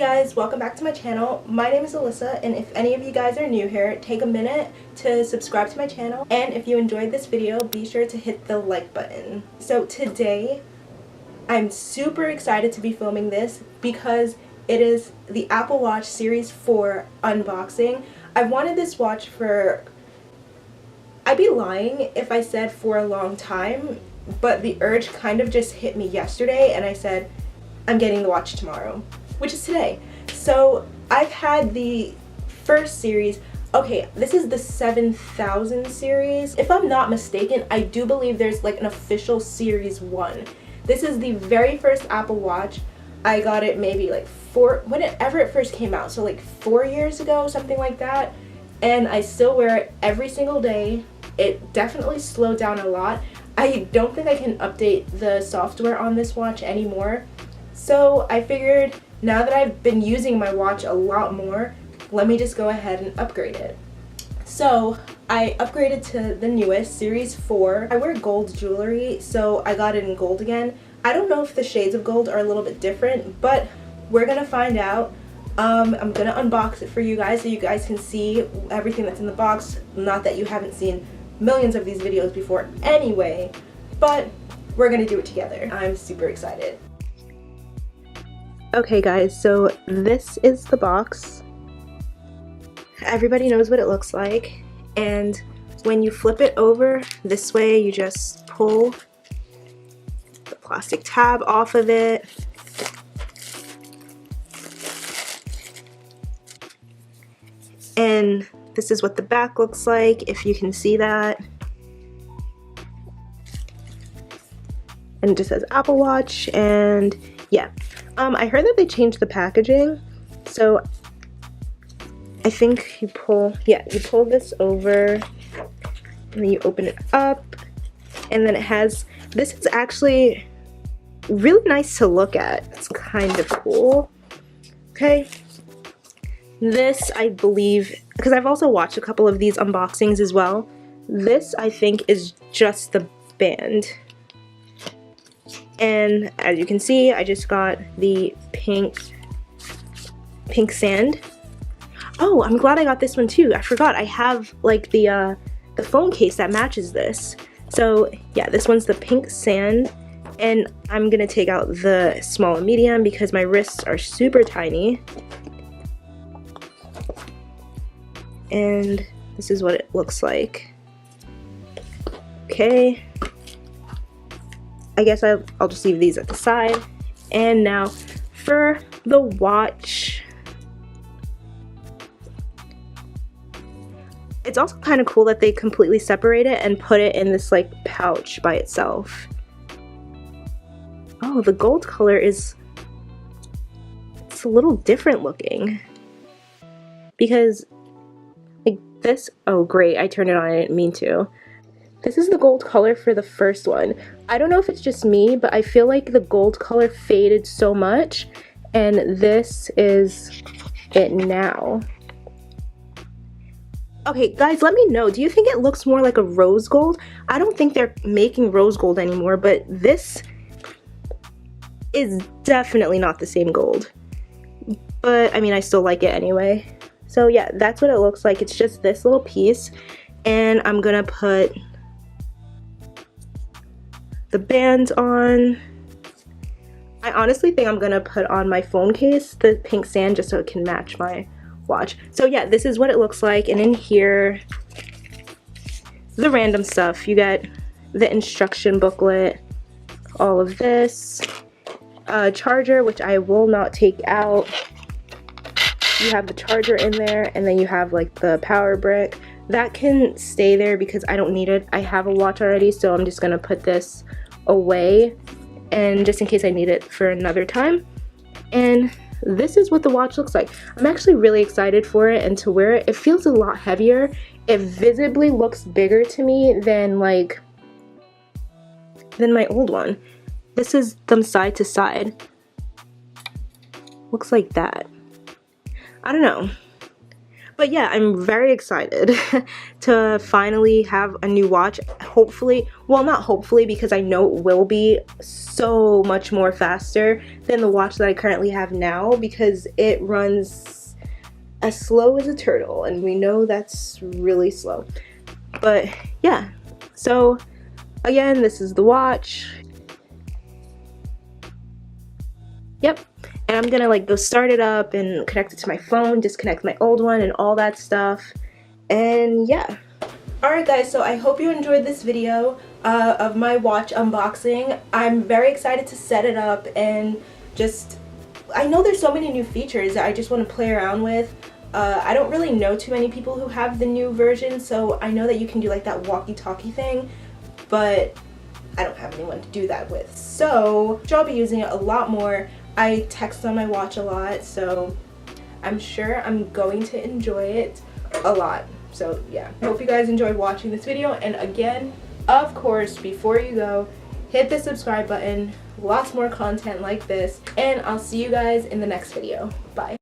guys, welcome back to my channel. My name is Alyssa, and if any of you guys are new here, take a minute to subscribe to my channel, and if you enjoyed this video, be sure to hit the like button. So today, I'm super excited to be filming this because it is the Apple Watch Series 4 unboxing. I've wanted this watch for, I'd be lying if I said for a long time, but the urge kind of just hit me yesterday and I said, I'm getting the watch tomorrow, which is today. So I've had the first series. Okay, this is the 7000 series. If I'm not mistaken, I do believe there's like an official series 1. This is the very first Apple Watch. I got it maybe like whenever it first came out, so like 4 years ago, something like that. And I still wear it every single day. It definitely slowed down a lot. I don't think I can update the software on this watch anymore. So I figured now that I've been using my watch a lot more, let me just go ahead and upgrade it. So I upgraded to the newest, Series 4. I wear gold jewelry, so I got it in gold again. I don't know if the shades of gold are a little bit different, but we're gonna find out. I'm gonna unbox it for you guys so you guys can see everything that's in the box. Not that you haven't seen millions of these videos before anyway, but we're gonna do it together. I'm super excited. Okay guys, so this is the box. Everybody knows what it looks like, and when you flip it over this way, you just pull the plastic tab off of it. And this is what the back looks like, if you can see that. And it just says Apple Watch, and yeah. I heard that they changed the packaging, so I think you pull this over, and then you open it up, and then it has, this is actually really nice to look at. It's kind of cool. Okay. This, I believe, because I've also watched a couple of these unboxings as well, this I think is just the band. And as you can see, I just got the pink sand. Oh, I'm glad I got this one too. I forgot I have like the phone case that matches this. So yeah, this one's the pink sand, and I'm gonna take out the small and medium because my wrists are super tiny. And this is what it looks like. Okay. I guess I'll just leave these at the side. And now for the watch. It's also kind of cool that they completely separate it and put it in this like pouch by itself. Oh, the gold color it's a little different looking. Because like this, oh great, I turned it on, I didn't mean to. This is the gold color for the first one. I don't know if it's just me, but I feel like the gold color faded so much, and this is it now. Okay, guys, let me know. Do you think it looks more like a rose gold? I don't think they're making rose gold anymore, but this is definitely not the same gold. But, I mean, I still like it anyway. So, yeah, that's what it looks like. It's just this little piece, and I'm gonna put the band on. I honestly think I'm gonna put on my phone case the pink sand just so it can match my watch. So yeah, this is what it looks like, and in here, the random stuff. You get the instruction booklet, all of this, a charger, which I will not take out. You have the charger in there, and then you have like the power brick. That can stay there because I don't need it. I have a watch already, so I'm just gonna put this away, and just in case I need it for another time. And this is what the watch looks like. I'm actually really excited for it and to wear it. It feels a lot heavier. It visibly looks bigger to me than my old one. This is them side to side. Looks like that. I don't know. But yeah, I'm very excited to finally have a new watch. Hopefully, well, not hopefully, because I know it will be so much more faster than the watch that I currently have now, because it runs as slow as a turtle, and we know that's really slow. But yeah, so again, this is the watch. Yep. And I'm gonna like go start it up and connect it to my phone, disconnect my old one and all that stuff. And yeah. Alright guys, so I hope you enjoyed this video of my watch unboxing. I'm very excited to set it up and just, I know there's so many new features that I just want to play around with. I don't really know too many people who have the new version, so I know that you can do like that walkie-talkie thing, but I don't have anyone to do that with. So I'll be using it a lot more. I text on my watch a lot, so I'm sure I'm going to enjoy it a lot. So yeah, I hope you guys enjoyed watching this video, and again, of course, before you go, hit the subscribe button. Lots more content like this, and I'll see you guys in the next video. Bye.